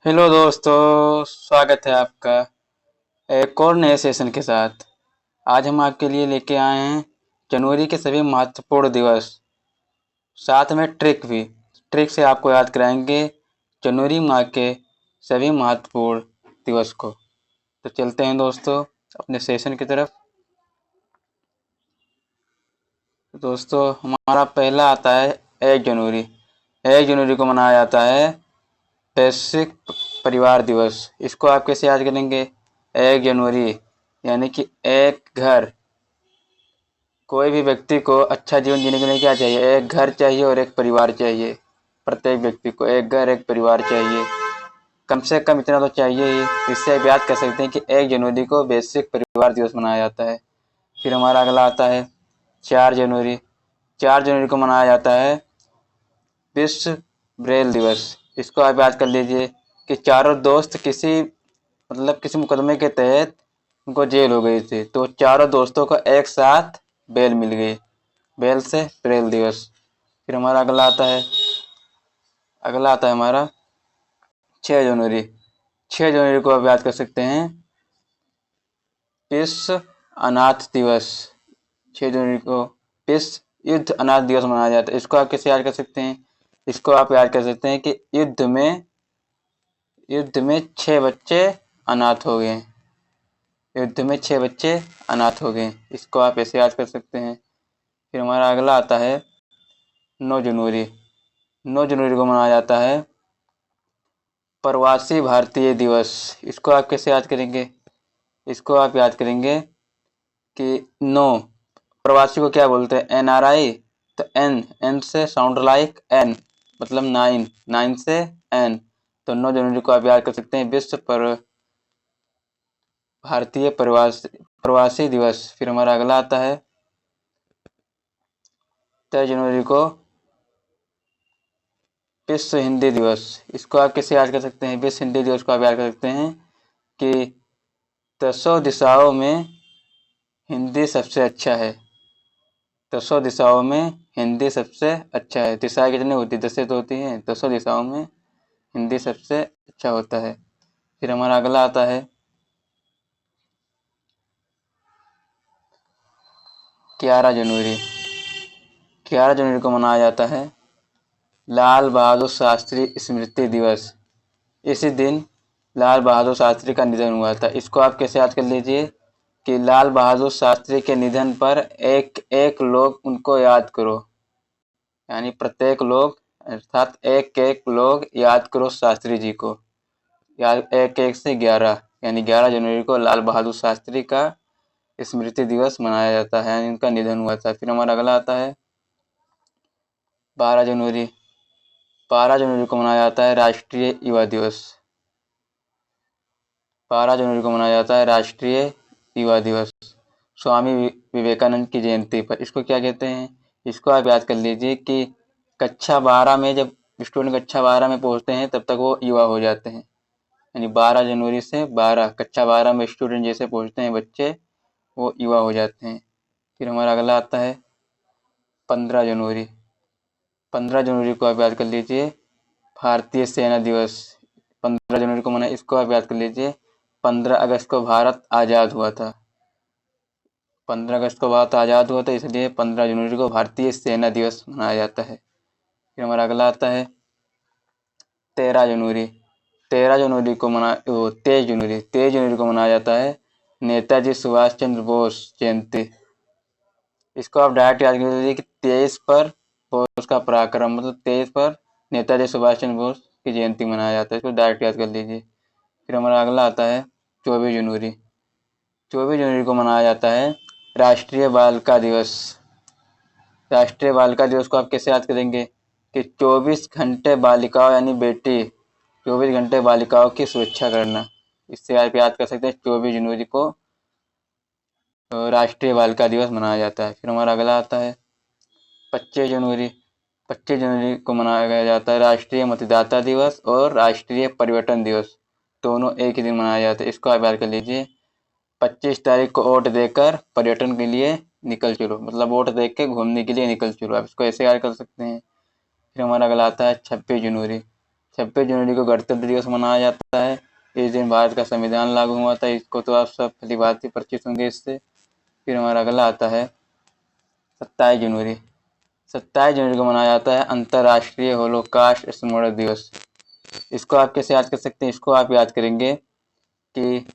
Hello दोस्तों, स्वागत है आपका एक और नए सेशन के साथ। आज हम आपके लिए लेके आए हैं जनवरी के सभी महत्वपूर्ण दिवस, साथ में ट्रिक भी। ट्रिक से आपको याद कराएंगे जनवरी माह के सभी महत्वपूर्ण दिवस को। तो चलते हैं दोस्तों अपने सेशन की तरफ। तो दोस्तों हमारा पहला आता है 1 जनवरी। 1 जनवरी को मनाया जाता है वैश्विक परिवार दिवस। इसको आप कैसे याद करेंगे? 1 जनवरी यानी कि एक घर। कोई भी व्यक्ति को अच्छा जीवन जीने के लिए क्या चाहिए? एक घर चाहिए और एक परिवार चाहिए। प्रत्येक व्यक्ति को एक घर एक परिवार चाहिए, कम से कम इतना तो चाहिए ही। इससे आप याद कर सकते हैं कि 1 जनवरी को वैश्विक परिवार दिवस मनाया जाता है। फिर हमारा अगला आता है 4 जनवरी। 4 जनवरी को मनाया जाता है विश्व ब्रेल दिवस। इसको आप याद कर लीजिए कि चारों दोस्त किसी मुकदमे के तहत उनको जेल हो गई थी, तो चारों दोस्तों को एक साथ बेल मिल गई। बेल से ब्रेल दिवस। फिर हमारा अगला आता है हमारा 6 जनवरी। 6 जनवरी को आप याद कर सकते हैं विश्व अनाथ दिवस। 6 जनवरी को विश्व युद्ध अनाथ दिवस मनाया जाता है। इसको आप कैसे याद कर सकते हैं? इसको आप याद कर सकते हैं कि युद्ध में 6 बच्चे अनाथ हो गए। युद्ध में 6 बच्चे अनाथ हो गए। इसको आप ऐसे याद कर सकते हैं। फिर हमारा अगला आता है 9 जनवरी। 9 जनवरी को मनाया जाता है प्रवासी भारतीय दिवस। इसको आप कैसे याद करेंगे? इसको आप याद करेंगे कि नो, प्रवासी को क्या बोलते हैं? NRI। तो एन एन से साउंड लाइक एन, मतलब 9, 9 से एन। तो 9 जनवरी को आप याद कर सकते हैं विश्व पर भारतीय प्रवासी दिवस। फिर हमारा अगला आता है 23 जनवरी को विश्व हिंदी दिवस। इसको आप कैसे याद कर सकते हैं? विश्व हिंदी दिवस को आप याद कर सकते हैं कि 10 दिशाओं में हिंदी सबसे अच्छा है। 10 दिशाओं में हिंदी सबसे अच्छा है। दिशाएं कितनी होती? 10 तो होती हैं। 10 दिशाओं में हिंदी सबसे अच्छा होता है। फिर हमारा अगला आता है 11 जनवरी। 11 जनवरी को मनाया जाता है लाल बहादुर शास्त्री स्मृति दिवस। इसी दिन लाल बहादुर शास्त्री का निधन हुआ था। इसको आप कैसे याद कर लीजिए कि लाल बहादुर शास्त्री के निधन पर एक एक लोग उनको याद करो, यानी प्रत्येक लोग अर्थात एक एक लोग याद करो शास्त्री जी को। याद एक एक से 11, यानी 11 जनवरी को लाल बहादुर शास्त्री का स्मृति दिवस मनाया जाता है, यानी उनका निधन हुआ था। फिर हमारा अगला आता है 12 जनवरी। 12 जनवरी को मनाया जाता है राष्ट्रीय युवा दिवस। 12 जनवरी को मनाया जाता है राष्ट्रीय युवा दिवस स्वामी विवेकानंद की जयंती पर। इसको क्या कहते हैं? इसको आप याद कर लीजिए कि कक्षा 12 में जब स्टूडेंट कक्षा 12 में पहुंचते हैं तब तक वो युवा हो जाते हैं, यानी 12 जनवरी से 12 कक्षा 12 में स्टूडेंट जैसे पहुंचते हैं बच्चे, वो युवा हो जाते हैं। फिर हमारा अगला आता है 15 जनवरी। 15 जनवरी को आप याद कर लीजिए भारतीय सेना दिवस। 15 जनवरी को मना इसको आप याद कर लीजिए 15 अगस्त को भारत आज़ाद हुआ था। 15 अगस्त को भारत आज़ाद हुआ था, इसलिए 15 जनवरी को भारतीय सेना दिवस मनाया जाता है। फिर हमारा अगला आता है 13 जनवरी। 13 जनवरी को मना 23 जनवरी। 23 जनवरी को मनाया जाता है नेताजी सुभाष चंद्र बोस जयंती। इसको आप डायरेक्ट याद कर लीजिए कि 23 पर बोस का पराक्रम, मतलब 23 पर नेताजी सुभाष चंद्र बोस की जयंती मनाया जाता है। इसको डायरेक्ट याद कर लीजिए। फिर हमारा अगला आता है 24 जनवरी। 24 जनवरी को मनाया जाता है राष्ट्रीय बालिका दिवस। राष्ट्रीय बालिका दिवस को आप कैसे याद करेंगे कि 24 घंटे बालिकाओं यानी बेटी, 24 घंटे बालिकाओं की सुरक्षा करना। इससे आप याद कर सकते हैं 24 जनवरी को राष्ट्रीय बालिका दिवस मनाया जाता है। फिर हमारा अगला आता है 25 जनवरी। 25 जनवरी को मनाया जाता है राष्ट्रीय मतदाता दिवस और राष्ट्रीय पर्यटन दिवस। दोनों एक ही दिन मनाया जाता है। इसको आप याद कर लीजिए 25 तारीख को वोट देकर पर्यटन के लिए निकल चलो, मतलब वोट देख के घूमने के लिए निकल चलो। आप इसको ऐसे याद कर सकते हैं। फिर हमारा अगला आता है 26 जनवरी। 26 जनवरी को गणतंत्र दिवस मनाया जाता है। इस दिन भारत का संविधान लागू हुआ था। इसको तो आप सब भली भांति परिचित होंगे इससे। फिर हमारा अगला आता है 27 जनवरी। 27 जनवरी को मनाया जाता है अंतर्राष्ट्रीय होलोकास्ट स्मरण दिवस। इसको आप कैसे याद कर सकते हैं? इसको आप याद करेंगे कि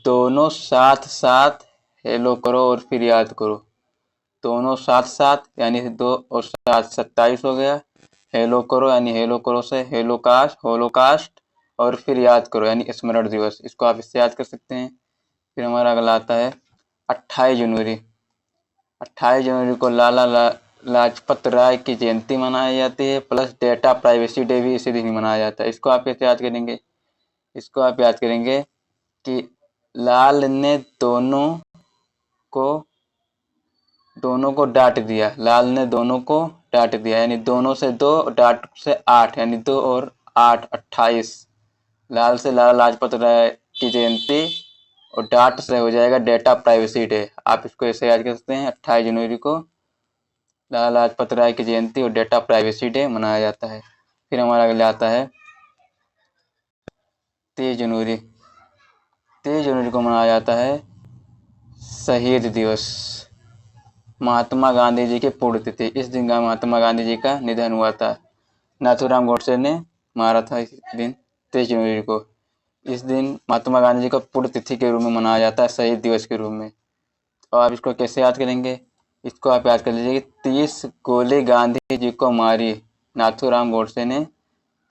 दोनों साथ साथ हेलो करो और फिर याद करो। दोनों साथ साथ यानी 2 और 7 27 हो गया। हेलो करो यानी हेलो करो से होलोकास्ट और फिर याद करो यानी स्मरण दिवस। इसको आप इससे याद कर सकते हैं। फिर हमारा अगला आता है 28 जनवरी। 28 जनवरी को लाला लाजपत राय की जयंती मनाई जाती है, प्लस डेटा प्राइवेसी डे भी इसी दिन मनाया जाता है। इसको आप कैसे याद करेंगे? इसको आप याद करेंगे कि लाल ने दोनों को डांट दिया। लाल ने दोनों को डांट दिया यानी दोनों से 2, डांट से 8 यानी 2 और 8 28। लाल से लाला लाजपत राय की जयंती और डांट से हो जाएगा डेटा प्राइवेसी डे। आप इसको ऐसे याद कर सकते हैं। 28 जनवरी को लाला लाजपत राय की जयंती और डेटा प्राइवेसी डे मनाया जाता है। फिर हमारा अगला आता है 23 जनवरी। 23 जनवरी को मनाया जाता है शहीद दिवस, महात्मा गांधी जी की पुण्यतिथि। इस दिन महात्मा गांधी जी का निधन हुआ था। नाथूराम गोडसे ने मारा था इस दिन 23 जनवरी को। इस दिन महात्मा गांधी जी का पुण्यतिथि के रूप में मनाया जाता है, शहीद दिवस के रूप में। तो आप इसको कैसे याद करेंगे? इसको आप याद कर लीजिए कि 30 गोली गांधी जी को मारी। नाथूराम गोडसे ने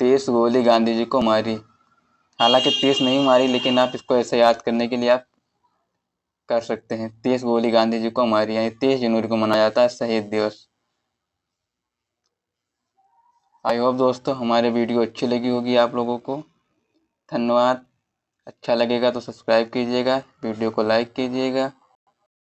30 गोली गांधी जी को मारी। हालांकि 30 नहीं मारी, लेकिन आप इसको ऐसे याद करने के लिए आप कर सकते हैं। 30 गोली गांधी जी को मारी यानी 23 जनवरी को मनाया जाता है शहीद दिवस। आई होप दोस्तों हमारे वीडियो अच्छी लगी होगी आप लोगों को। धन्यवाद। अच्छा लगेगा तो सब्सक्राइब कीजिएगा, वीडियो को लाइक कीजिएगा।